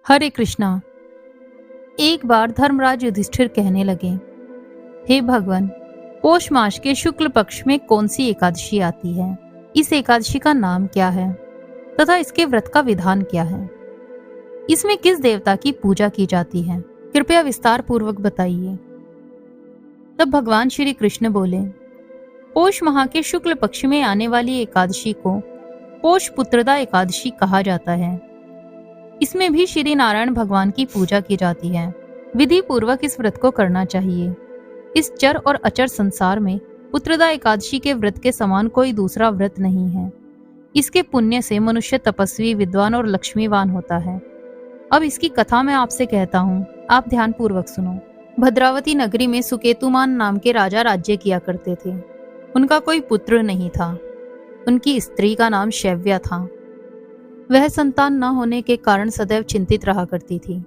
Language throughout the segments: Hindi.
हरे कृष्णा। एक बार धर्मराज युधिष्ठिर कहने लगे, हे भगवान, पौष मास के शुक्ल पक्ष में कौन सी एकादशी आती है? इस एकादशी का नाम क्या है तथा इसके व्रत का विधान क्या है? इसमें किस देवता की पूजा की जाती है? कृपया विस्तार पूर्वक बताइए। तब भगवान श्री कृष्ण बोले, पौष माह के शुक्ल पक्ष में आने वाली एकादशी को पौष पुत्रदा एकादशी कहा जाता है। इसमें भी श्री नारायण भगवान की पूजा की जाती है। विधि पूर्वक इस व्रत को करना चाहिए। इस चर और अचर संसार में पुत्रदा एकादशी के व्रत के समान कोई दूसरा व्रत नहीं है। इसके पुण्य से मनुष्य तपस्वी, विद्वान और लक्ष्मीवान होता है। अब इसकी कथा मैं आपसे कहता हूँ, आप ध्यान पूर्वक सुनो। भद्रावती नगरी में सुकेतुमान नाम के राजा राज्य किया करते थे। उनका कोई पुत्र नहीं था। उनकी स्त्री का नाम शैव्या था। वह संतान न होने के कारण सदैव चिंतित रहा करती थी।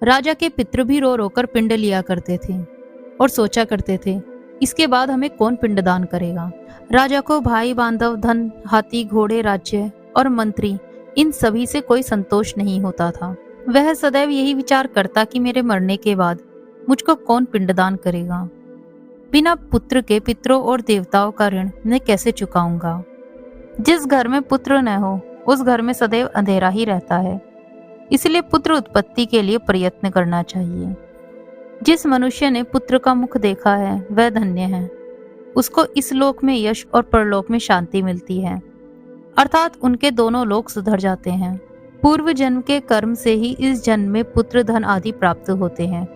राजा के पितृ भी रो रोकर पिंड लिया करते थे और सोचा करते थे, इसके बाद हमें कौन पिंडदान करेगा। राजा को भाई बांधव, धन, हाथी, घोड़े, राज्य और मंत्री, इन सभी से कोई संतोष नहीं होता था। वह सदैव यही विचार करता कि मेरे मरने के बाद मुझको कौन पिंडदान करेगा। बिना पुत्र के पितरों और देवताओं का ऋण मैं कैसे चुकाऊंगा। जिस घर में पुत्र न हो उस घर में सदैव अंधेरा ही रहता है। इसलिए पुत्र उत्पत्ति के लिए प्रयत्न करना चाहिए। जिस मनुष्य ने पुत्र का मुख देखा है वह धन्य है। उसको इस लोक में यश और परलोक में शांति मिलती है, अर्थात उनके दोनों लोक सुधर जाते हैं। पूर्व जन्म के कर्म से ही इस जन्म में पुत्र, धन आदि प्राप्त होते हैं।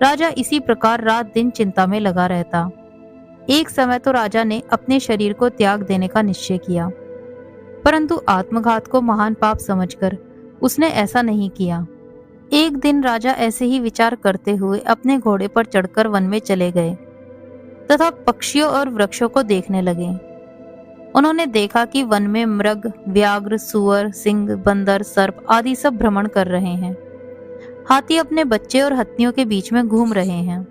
राजा इसी प्रकार रात दिन चिंता में लगा रहता। एक समय तो राजा ने अपने शरीर को त्याग देने का निश्चय किया, परंतु आत्मघात को महान पाप समझकर उसने ऐसा नहीं किया। एक दिन राजा ऐसे ही विचार करते हुए अपने घोड़े पर चढ़कर वन में चले गए तथा पक्षियों और वृक्षों को देखने लगे। उन्होंने देखा कि वन में मृग, व्याघ्र, सुअर, सिंह, बंदर, सर्प आदि सब भ्रमण कर रहे हैं। हाथी अपने बच्चे और हत्तियों के बीच में घूम रहे हैं।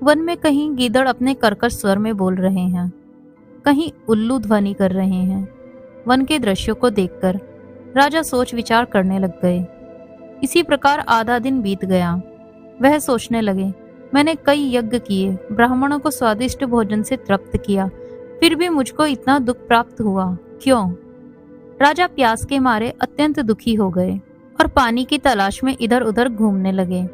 वन में कहीं गीदड़ अपने कर्कश स्वर में बोल रहे हैं, कहीं उल्लू ध्वनि कर रहे हैं। वन के दृश्यों को देखकर राजा सोच विचार करने लग गए। इसी प्रकार आधा दिन बीत गया। वह सोचने लगे, मैंने कई यज्ञ किए, ब्राह्मणों को स्वादिष्ट भोजन से तृप्त किया, फिर भी मुझको इतना दुख प्राप्त हुआ, क्यों? राजा प्यास के मारे अत्यंत दुखी हो गए और पानी की तलाश में इधर उधर घूमने लगे।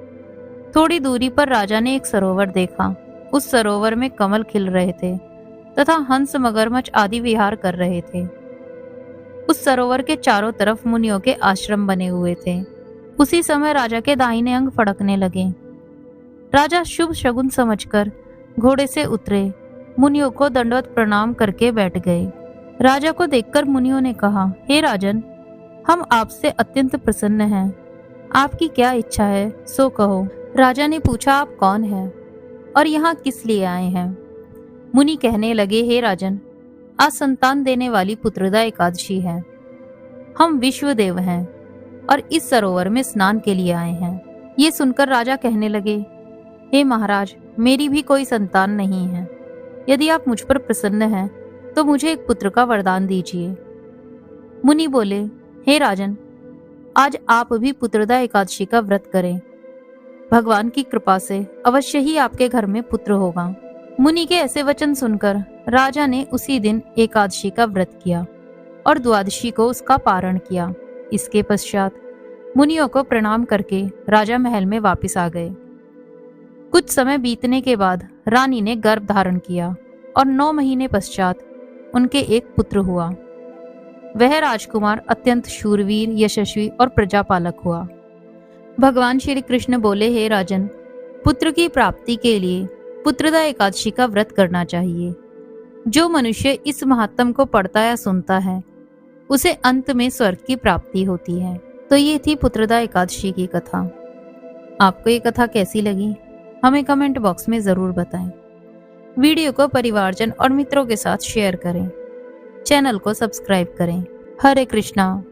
थोड़ी दूरी पर राजा ने एक सरोवर देखा। उस सरोवर में कमल खिल रहे थे तथा हंस, मगरमच्छ आदि विहार कर रहे थे। उस सरोवर के चारों तरफ मुनियों के आश्रम बने हुए थे। उसी समय राजा के दाहिने अंग फड़कने लगे। राजा शुभ शगुन समझकर घोड़े से उतरे, मुनियों को दंडवत प्रणाम करके बैठ गए। राजा को देखकर मुनियों ने कहा, हे राजन, हम आपसे अत्यंत प्रसन्न हैं। आपकी क्या इच्छा है सो कहो। राजा ने पूछा, आप कौन हैं और यहाँ किस लिए आए हैं? मुनि कहने लगे, हे राजन, आज संतान देने वाली पुत्रदा एकादशी है। हम विश्वदेव हैं और इस सरोवर में स्नान के लिए आए हैं। ये सुनकर राजा कहने लगे, हे महाराज, मेरी भी कोई संतान नहीं है। यदि आप मुझ पर प्रसन्न हैं तो मुझे एक पुत्र का वरदान दीजिए। मुनि बोले, हे राजन, आज आप भी पुत्रदा एकादशी का व्रत करें। भगवान की कृपा से अवश्य ही आपके घर में पुत्र होगा। मुनि के ऐसे वचन सुनकर राजा ने उसी दिन एकादशी का व्रत किया और द्वादशी को उसका पारण किया। इसके पश्चात मुनियों को प्रणाम करके राजा महल में वापस आ गए। कुछ समय बीतने के बाद रानी ने गर्भ धारण किया और 9 महीने पश्चात उनके एक पुत्र हुआ। वह राजकुमार अत्यंत शूरवीर, यशस्वी और प्रजापालक हुआ। भगवान श्री कृष्ण बोले, हे राजन, पुत्र की प्राप्ति के लिए पुत्रदा एकादशी का व्रत करना चाहिए। जो मनुष्य इस महात्म को पढ़ता या सुनता है उसे अंत में स्वर्ग की प्राप्ति होती है। तो ये थी पुत्रदा एकादशी की कथा। आपको ये कथा कैसी लगी हमें कमेंट बॉक्स में जरूर बताएं। वीडियो को परिवारजन और मित्रों के साथ शेयर करें। चैनल को सब्सक्राइब करें। हरे कृष्णा।